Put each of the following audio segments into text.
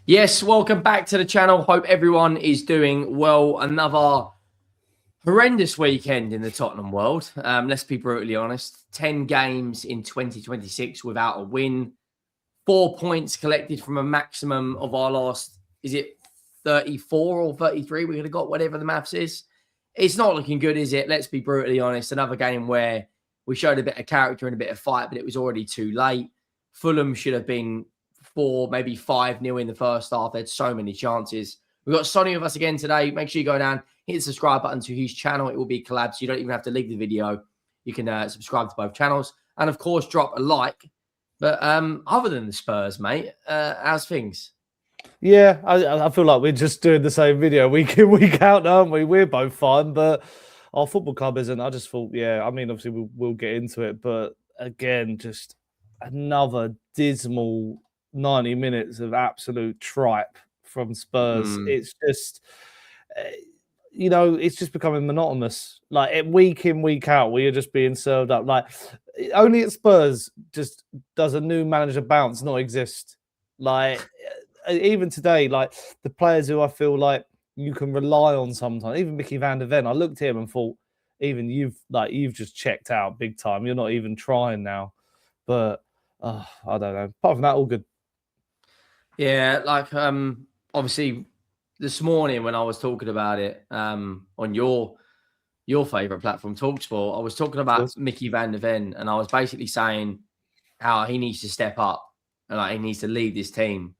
Yes, welcome back to the channel. Hope everyone is doing well. Another horrendous weekend in the Tottenham world. Let's be brutally honest. 10 games in 2026 without a win. 4 points collected from a maximum of our last, is it 34 or 33? We could have got whatever the maths is. It's not looking good, is it? Let's be brutally honest. Another game where we showed a bit of character and a bit of fight, but it was already too late. Fulham should have been 4, maybe 5-0 in the first half. They had so many chances. We've got Sonny with us again today. Make sure you go down, hit the subscribe button to his channel. It will be collabed, so you don't even have to leave the video. You can subscribe to both channels. And, of course, drop a like. But other than the Spurs, mate, how's things? Yeah, I feel like we're just doing the same video week in, week out, aren't we? We're both fine, but our football club isn't. I just thought, yeah, I mean, obviously we'll get into it. But, again, just another dismal 90 minutes of absolute tripe from Spurs. It's just, it's just becoming monotonous. Like week in, week out, we are just being served up. Like only at Spurs just does a new manager bounce not exist. Like even today, like the players who I feel like you can rely on sometimes, even Mickey van der Ven, I looked at him and thought, even you've just checked out big time. You're not even trying now. But I don't know. Apart from that, all good. Yeah, like obviously this morning when I was talking about it on your favorite platform, TalkSport, I was talking about Mickey van der Ven, and I was basically saying how he needs to step up and like he needs to lead this team.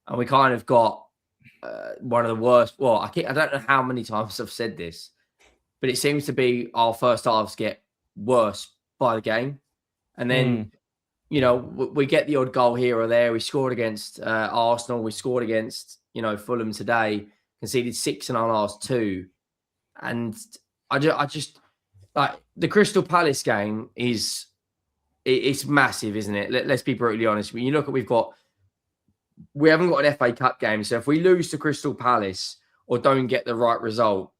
And we kind of got one of the worst. Well, I don't know how many times I've said this, but it seems to be our first halves get worse by the game, and then. We get the odd goal here or there. We scored against Arsenal. We scored against, Fulham today, conceded 6 in our last 2. And I just like the Crystal Palace game it's massive, isn't it? Let's be brutally honest. When you look at, we haven't got an FA Cup game. So if we lose to Crystal Palace or don't get the right result,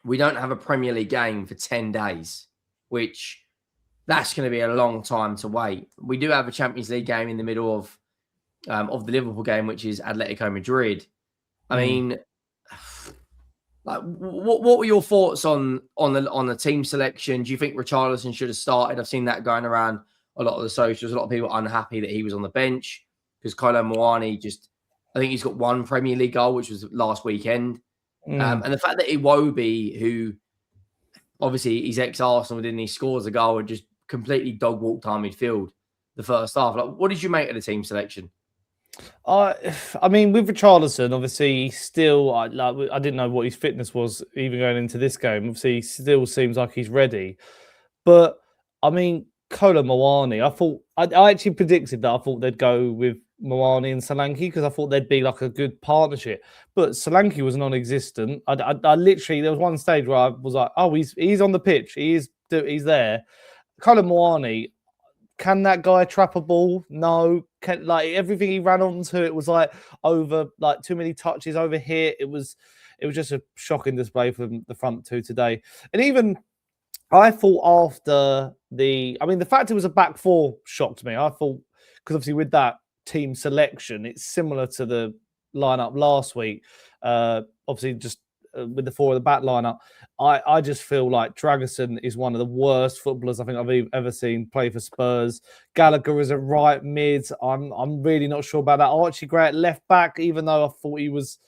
we don't have a Premier League game for 10 days, which that's going to be a long time to wait. We do have a Champions League game in the middle of the Liverpool game, which is Atletico Madrid. I mean, like, what were your thoughts on the team selection? Do you think Richarlison should have started? I've seen that going around a lot of the socials. A lot of people are unhappy that he was on the bench because Kolo Muani I think he's got 1 Premier League goal, which was last weekend. And the fact that Iwobi, who obviously he's ex-Arsenal, didn't he, scores a goal and just completely dog walked our midfield the first half. Like, what did you make of the team selection? I mean, with Richarlison, obviously, still, I didn't know what his fitness was even going into this game. Obviously, he still seems like he's ready. But, I mean, Kolo Muani, I actually predicted that I thought they'd go with Muani and Solanke because I thought they'd be like a good partnership. But Solanke was non-existent. I literally, there was one stage where I was like, oh, he's on the pitch. He's there. Kolo Muani, can that guy trap a ball? No. Everything he ran onto, it was like over, like too many touches over here. It was just a shocking display from the front 2 today. And even I thought after the fact it was a back 4 shocked me. I thought, because obviously with that team selection, it's similar to the lineup last week. Obviously just with the 4 of the back lineup, I just feel like Dragusin is one of the worst footballers I think I've ever seen play for Spurs. Gallagher is a right mid. I'm really not sure about that. Archie Gray at left back, even though I thought he was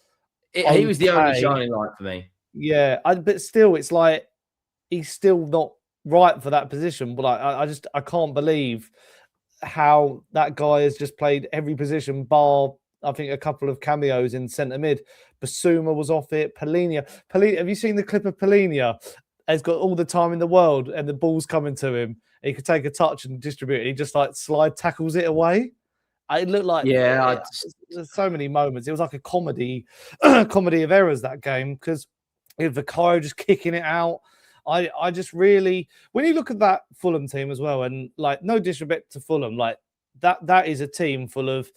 he was the only shining light for me. Yeah, but still, it's like he's still not right for that position. But I can't believe how that guy has just played every position bar, I think, a couple of cameos in centre mid. Basuma was off it. Polina, have you seen the clip of Polina? He's got all the time in the world and the ball's coming to him. He could take a touch and distribute it. He just like slide tackles it away. It looked like, there's so many moments. It was like a comedy of errors, that game, because Vicario just kicking it out. I just really, when you look at that Fulham team as well, and like no disrespect to Fulham, like that is a team full of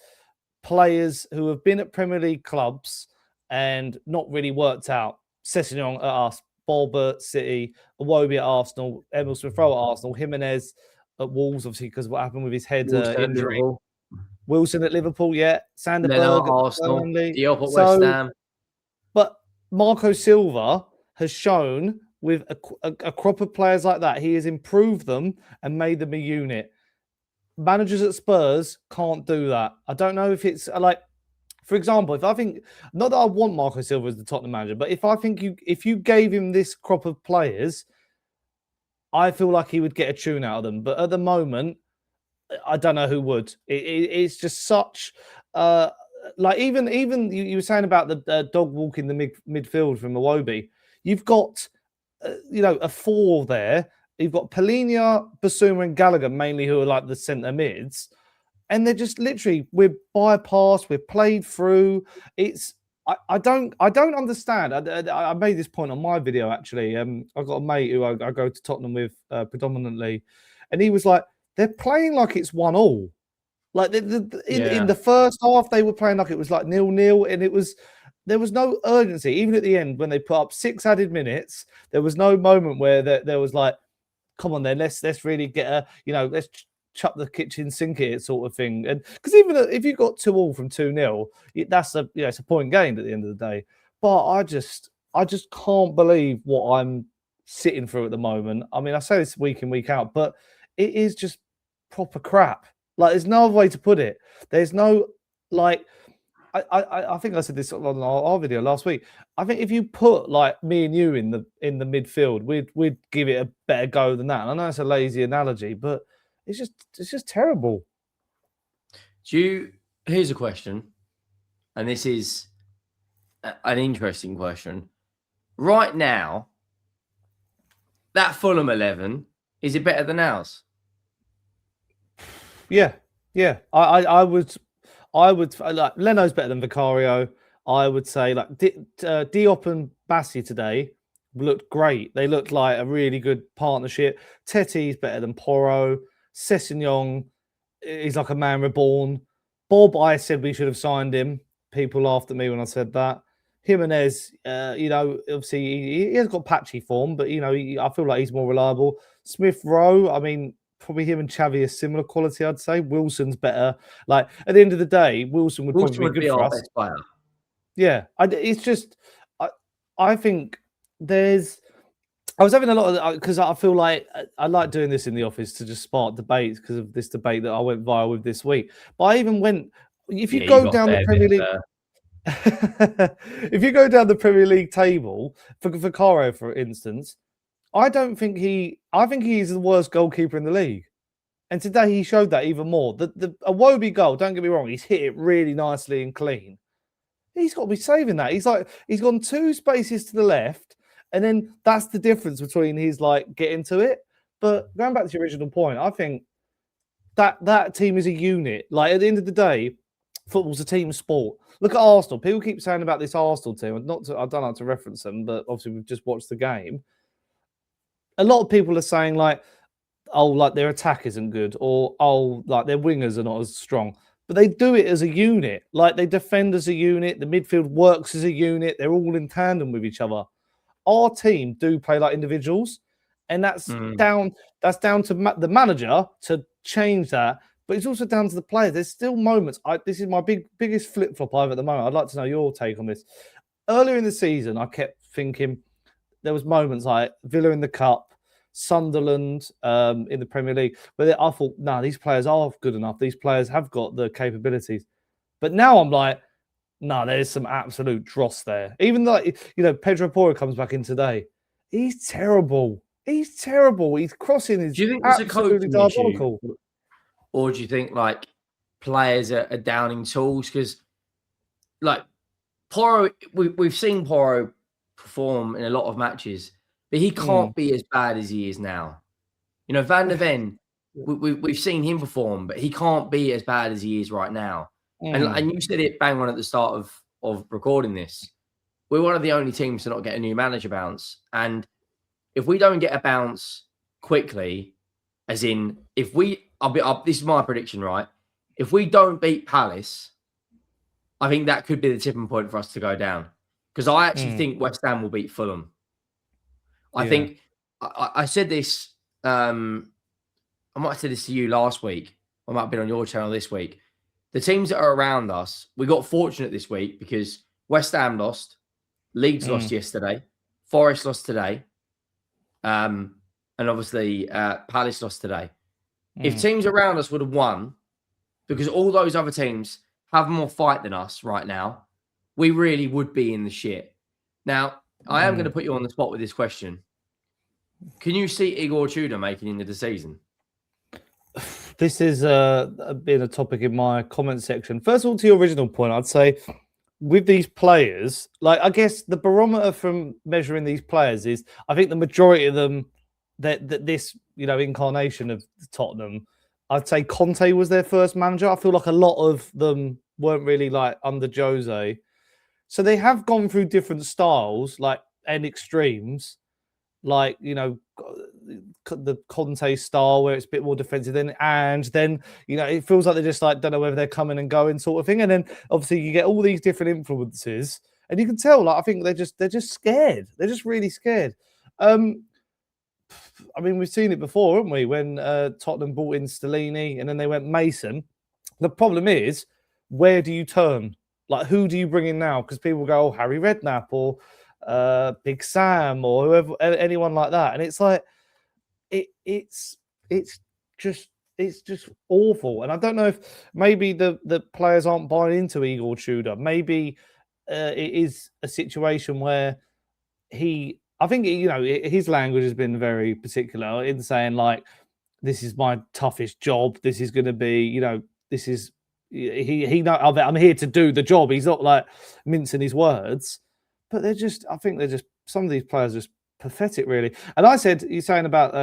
players who have been at Premier League clubs and not really worked out. Sessegnon at us, Bulba City, Iwobi at Arsenal, Smith-Rowe at Arsenal, Jimenez at Wolves, obviously because what happened with his head injury. Wilson at Liverpool, yeah. Leno at Sanderberg at Arsenal. Burnley. Diop at West Ham. But Marco Silva has shown with a crop of players like that, he has improved them and made them a unit. Managers at Spurs can't do that. I don't know if it's like, for example, if I think, not that I want Marco Silva as the Tottenham manager, but if you gave him this crop of players, I feel like he would get a tune out of them. But at the moment, I don't know who would. It's just such, like even you were saying about the dog walking the midfield from Iwobi. You've got, a four there. You've got Palhinha, Basuma, and Gallagher mainly, who are like the centre mids, and they're just literally we're bypassed, we're played through. I don't understand. I made this point on my video actually. I got a mate who I go to Tottenham with predominantly, and he was like, they're playing like it's 1-1. Like in the first half, they were playing like it was like 0-0, and there was no urgency. Even at the end, when they put up 6 added minutes, there was no moment where there was like, come on then, let's really get let's chuck the kitchen sink here sort of thing. And because even if you got 2-2 from 2-0, that's it's a point gained at the end of the day. But I just can't believe what I'm sitting through at the moment. I mean, I say this week in, week out, but it is just proper crap. Like, there's no other way to put it. There's no, like, I think I said this on our video last week. I think if you put like me and you in the midfield, we'd give it a better go than that. And I know it's a lazy analogy, but it's just terrible. Here's a question, and this is an interesting question. Right now, that Fulham 11, is it better than ours? Yeah. I would like, Leno's better than Vicario. I would say like Diop and Bassey today looked great. They looked like a really good partnership. Tetty's better than Porro. Sessegnon is like a man reborn. Bob, I said we should have signed him. People laughed at me when I said that. Jimenez, obviously he has got patchy form, but I feel like he's more reliable. Smith-Rowe, I mean, probably him and Xavi are similar quality, I'd say. Wilson's better. Like, at the end of the day, Wilson would probably be good for us. Player. Yeah, it's just, I think there's. I was having a lot of, because I feel like I like doing this in the office to just spark debates because of this debate that I went viral with this week. But I even went, if you go down the Premier League, if you go down the Premier League table for Vicario, for instance, I think he's the worst goalkeeper in the league. And today he showed that even more. The Iwobi goal, don't get me wrong, he's hit it really nicely and clean. He's got to be saving that. He's gone 2 spaces to the left, and then that's the difference between his like getting to it. But going back to the original point, I think that team is a unit. Like, at the end of the day, football's a team sport. Look at Arsenal. People keep saying about this Arsenal team. I don't like to reference them, but obviously we've just watched the game. A lot of people are saying like, oh, like their attack isn't good, or oh, like their wingers are not as strong. But they do it as a unit. Like, they defend as a unit. The midfield works as a unit. They're all in tandem with each other. Our team do play like individuals, and that's down to the manager to change that. But it's also down to the players. There's still moments. This is my biggest flip flop I have at the moment. I'd like to know your take on this. Earlier in the season, I kept thinking there was moments like Villa in the Cup, Sunderland in the Premier League, where I thought, nah, these players are good enough. These players have got the capabilities. But now I'm like, nah, there's some absolute dross there. Even like, Pedro Porro comes back in today. He's terrible. He's terrible. He's crossing his. Do you think it's absolutely diabolical? Issue? Or do you think like players are downing tools? Because like Porro, we've seen Porro perform in a lot of matches, but he can't be as bad as he is now. Van der Ven, we've seen him perform, but he can't be as bad as he is right now. And you said it bang on at the start of recording this. We're one of the only teams to not get a new manager bounce. And if we don't get a bounce quickly, as in if we, this is my prediction, right? If we don't beat Palace, I think that could be the tipping point for us to go down. Because I actually think West Ham will beat Fulham. I think I said this. I might have said this to you last week. I might have been on your channel this week. the teams that are around us, we got fortunate this week because West Ham lost, Leeds lost yesterday, Forest lost today, and obviously Palace lost today. If teams around us would have won, because all those other teams have more fight than us right now, we really would be in the shit. Now, I am going to put you on the spot with this question. Can you see Igor Tudor making into the season? This is been a topic in my comment section. First of all, to your original point, I'd say with these players, like I guess the barometer from measuring these players is, I think the majority of them, that this incarnation of Tottenham, I'd say Conte was their first manager. I feel like a lot of them weren't really like under Jose, so they have gone through different styles, like and extremes. Like, the Conte style where it's a bit more defensive then it feels like they just like don't know whether they're coming and going sort of thing. And then obviously you get all these different influences and you can tell, like, I think they're just scared. They're just really scared. I mean, we've seen it before, haven't we? When Tottenham brought in Stellini and then they went Mason. The problem is, where do you turn? Like, who do you bring in now? Because people go, oh, Harry Redknapp or Big Sam or whoever, anyone like that, and it's like it's just awful. And I don't know if maybe the players aren't buying into Igor Tudor. Maybe it is a situation where I think his language has been very particular in saying, like, this is my toughest job. This is going to be, this is I'm here to do the job. He's not like mincing his words. But I think some of these players are just pathetic, really. And I said, you're saying about,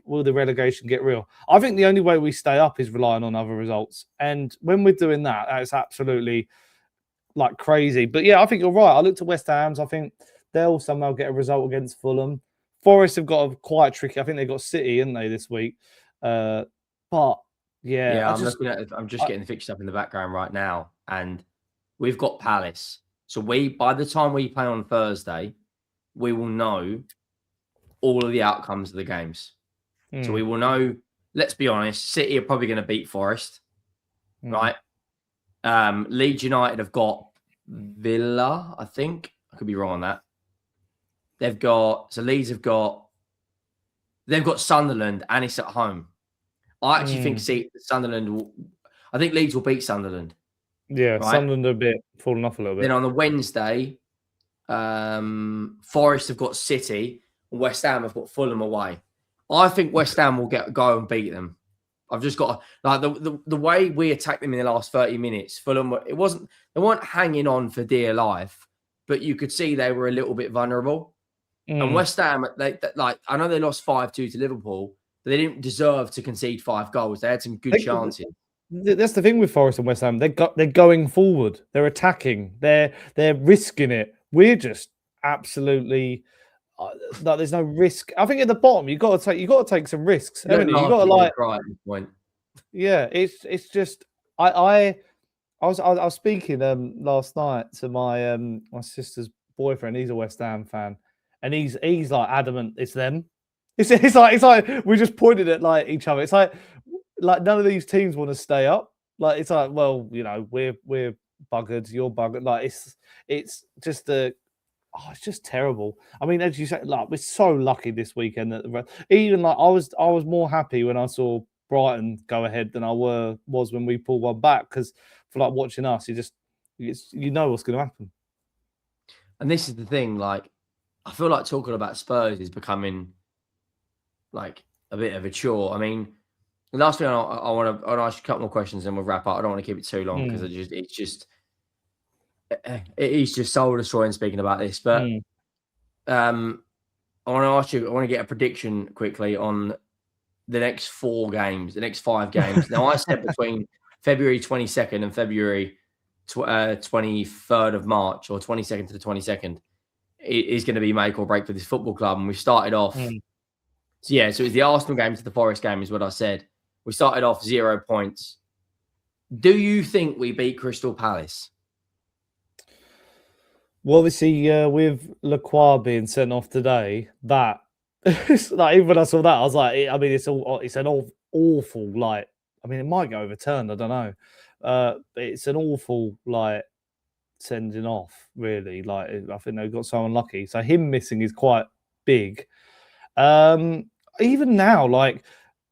will the relegation get real? I think the only way we stay up is relying on other results. And when we're doing that, it's absolutely like crazy. But yeah, I think you're right. I looked at West Ham's. I think they'll somehow get a result against Fulham. Forest have got a quite tricky. I think they've got City, haven't they, this week? But yeah. I'm just getting the fixtures up in the background right now. And we've got Palace. So by the time we play on Thursday, we will know all of the outcomes of the games. So we will know, let's be honest, City are probably going to beat Forest, right? Leeds United have got Villa, I think. I could be wrong on that. They've got Sunderland and it's at home. I actually think I think Leeds will beat Sunderland. Yeah, right? Sunderland are a bit falling off a little bit. Then on the Wednesday, Forest have got City, and West Ham have got Fulham away. I think West Ham will go and beat them. I've just got like the way we attacked them in the last 30 minutes. Fulham, they weren't hanging on for dear life, but you could see they were a little bit vulnerable. And West Ham, I know they lost 5-2 to Liverpool, but they didn't deserve to concede 5 goals. They had some good chances. That's the thing with Forest and West Ham. They're going forward. They're attacking. They're risking it. We're just absolutely there's no risk. I think at the bottom you got to take some risks. Haven't you? You got to like. Yeah, it's just I was speaking last night to my my sister's boyfriend. He's a West Ham fan, and he's like adamant it's them. It's like we just pointed at like each other. It's like none of these teams want to stay up. Like it's like, well, we're buggered, you're buggered. Like it's just it's just terrible. I mean, as you say, like we're so lucky this weekend that even like I was more happy when I saw Brighton go ahead than I was when we pulled one back, because for like watching us, you know what's going to happen. And this is the thing, like I feel like talking about Spurs is becoming like a bit of a chore. I mean, the last thing I want to ask you a couple more questions and we'll wrap up. I don't want to keep it too long because it is just soul destroying speaking about this. But I want to ask you, I want to get a prediction quickly on the next 5 games. Now, I said between February 22nd and February 23rd of March, or 22nd to the 22nd, it is going to be make or break for this football club. And we started off. So it was the Arsenal game to the Forest game is what I said. We started off 0 points. Do you think we beat Crystal Palace? Well, obviously, with Lacroix being sent off today, that like even when I saw that, I was like, I mean, it's an awful like. I mean, it might get overturned. I don't know. it's an awful sending off, really. I think they got so unlucky. So him missing is quite big. Even now,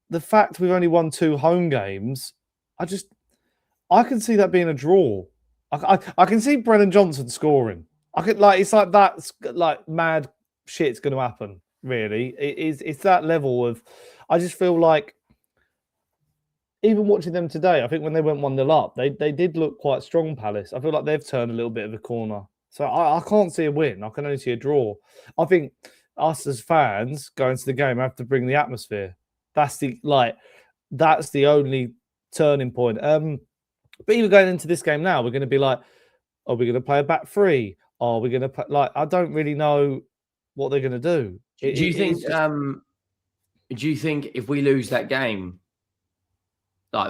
the fact we've only won 2 home games, I can see that being a draw. I can see Brennan Johnson scoring. It's like that's mad shit's going to happen. Really, it's that level of. I just feel like even watching them today, I think when they went 1-0 up, they did look quite strong. Palace. I feel like they've turned a little bit of a corner. So I can't see a win. I can only see a draw. I think us as fans going to the game have to bring the atmosphere. That's the only turning point. But even going into this game now, we're going to be like, are we going to play a back 3? Are we going to play, I don't really know what they're going to do. Do you think? Do you think if we lose that game,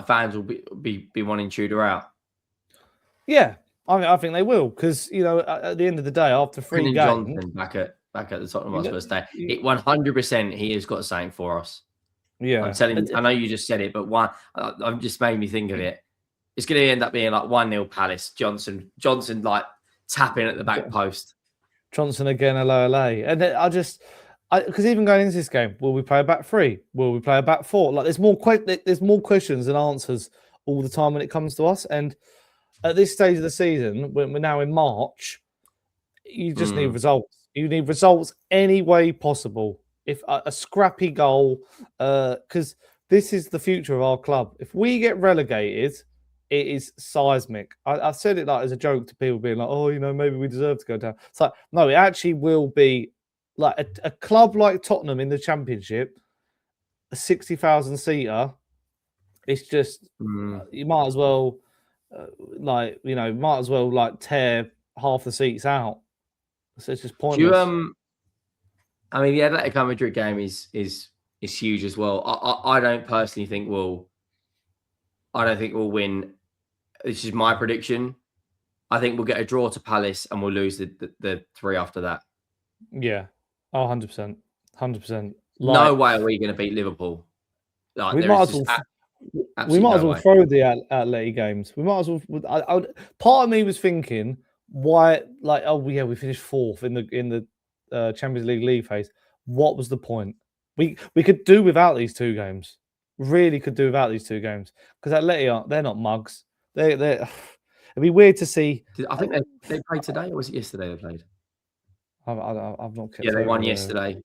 fans will be wanting Tudor out? Yeah, I think they will, because at the end of the day, after 3 games, Johnson back at the Tottenham Hotspur Stadium, 100% he has got something for us. Yeah, I'm telling you, I know you just said it, but I've just made me think of it. It's going to end up being 1-0 Palace. Johnson tapping at the back post. Johnson again, hello, and because even going into this game, will we play a back 3? Will we play a back 4? There's more questions than answers all the time when it comes to us. And at this stage of the season, when we're now in March, you just need results. You need results any way possible. If a scrappy goal, because this is the future of our club. If we get relegated, it is seismic. I've said it as a joke to people being like, oh, maybe we deserve to go down. It's like, no, it actually will be a club like Tottenham in the Championship, a 60,000 seater. It's just, you might as well, tear half the seats out. So it's just pointless. The Atletico Madrid game is huge as well. I don't personally think we'll win. This is my prediction. I think we'll get a draw to Palace and we'll lose the 3 after that. Yeah. Oh, 100%. 100%. No way are we going to beat Liverpool. We might as well throw the Atleti games. We might as well. Part of me was thinking, why? We finished 4th in the Champions League phase. What was the point? We could do without these 2 games. Really could do without these 2 games, because Atleti they're not mugs. It'd be weird to see. I think they played today, or was it yesterday they played? I've not kept. Yeah, they won yesterday,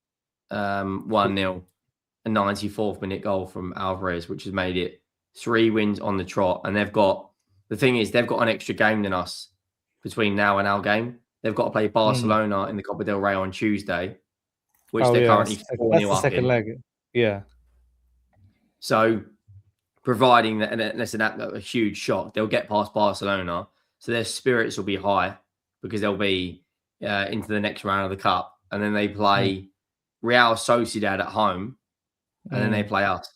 1-0. A 94th minute goal from Alvarez, which has made it 3 wins on the trot. And they've got an extra game than us between now and our game. They've got to play Barcelona in the Copa del Rey on Tuesday, which they're currently 4-0 up second in. leg. Yeah. So, providing that, and that's a huge shock, they'll get past Barcelona, so their spirits will be high because they'll be into the next round of the cup, and then they play Real Sociedad at home, and then they play us.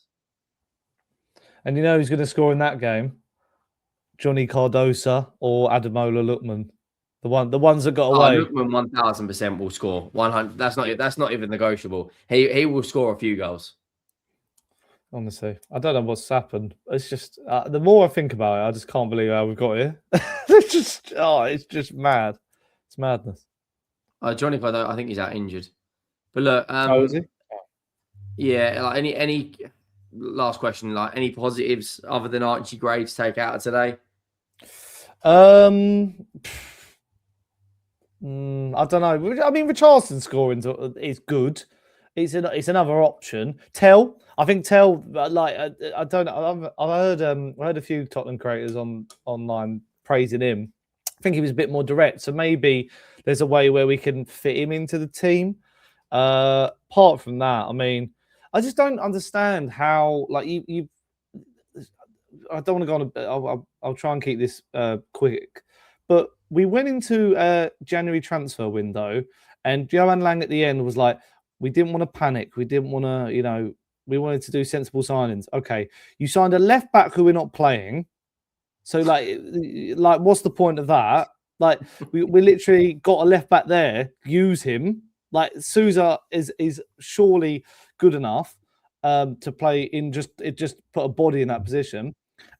And who's going to score in that game? Johnny Cardosa or Ademola Lookman, the ones that got away. Lookman 1000% will score. 100. That's not even negotiable. He will score a few goals. Honestly, I don't know what's happened. It's just the more I think about it, I just can't believe how we've got here. It's just mad. It's madness. Johnny Cardosa, I think he's out injured. But look, is he? Yeah, any last question, any positives other than Archie Gray to take out of today? I don't know. I mean, Richarlison scoring is good. It's another option. I think I don't know. I heard a few Tottenham creators online praising him. I think he was a bit more direct. So maybe there's a way where we can fit him into the team. Apart from that, I mean, I just don't understand how you. I don't want to go on. I'll try and keep this quick. But we went into a January transfer window, and Johan Lang at the end was like, we didn't want to panic. We didn't want to, we wanted to do sensible signings. Okay, you signed a left back who we're not playing. So what's the point of that? We literally got a left back there. Use him. Sousa is surely good enough to play in. Just put a body in that position.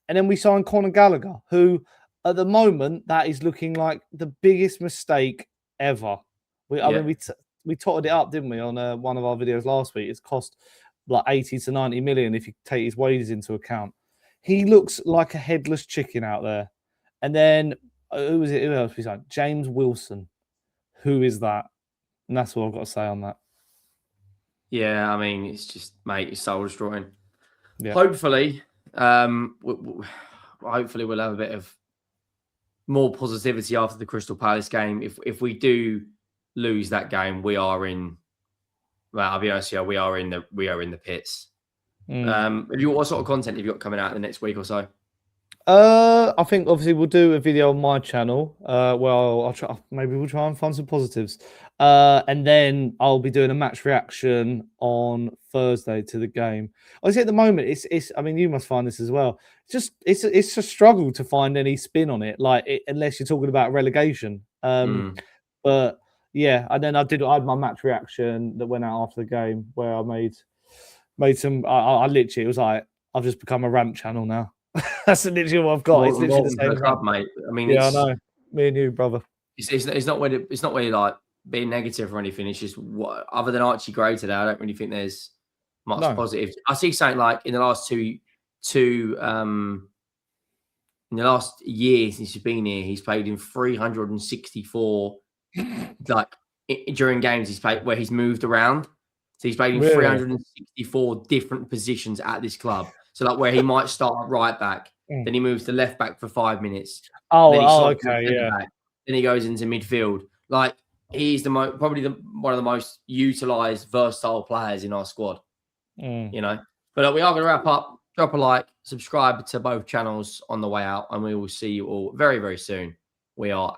And then we signed Conor Gallagher, who at the moment that is looking like the biggest mistake ever. I mean, we totted it up, didn't we, on one of our videos last week? It's cost like 80 to 90 million if you take his wages into account. He looks like a headless chicken out there. And then who was it? Who else we signed? James Wilson. Who is that? And that's what I've got to say on that. Yeah, I mean, it's just, mate, it's soul destroying. Yeah. Hopefully, hopefully we'll have a bit of more positivity after the Crystal Palace game. If we do lose that game, we are in. Well, I'll be honest, yeah, we are in the pits. What sort of content have you got coming out in the next week or so? I think obviously we'll do a video on my channel. Well, maybe we'll try and find some positives. And then I'll be doing a match reaction on Thursday to the game. Obviously, at the moment, it's. I mean, you must find this as well. It's a struggle to find any spin on it, unless you're talking about relegation. But yeah, and then I had my match reaction that went out after the game where I made some. I literally, it was like I've just become a rant channel now. That's literally what I've got. It's literally the same club, mate. I mean, yeah, I know. Me and you, brother. It's not really like being negative or anything. It's just other than Archie Gray today, I don't really think there's much positive. I see something like in the last in the last year since he's been here, he's played in 364 during games he's played where he's moved around. So he's played in 364 different positions at this club. So like where he might start at right back, then he moves to left back for 5 minutes. Okay, yeah. Back, then he goes into midfield. Like he's probably one of the most utilised, versatile players in our squad. You know, but we are going to wrap up. Drop a like, subscribe to both channels on the way out, and we will see you all very, very soon. We are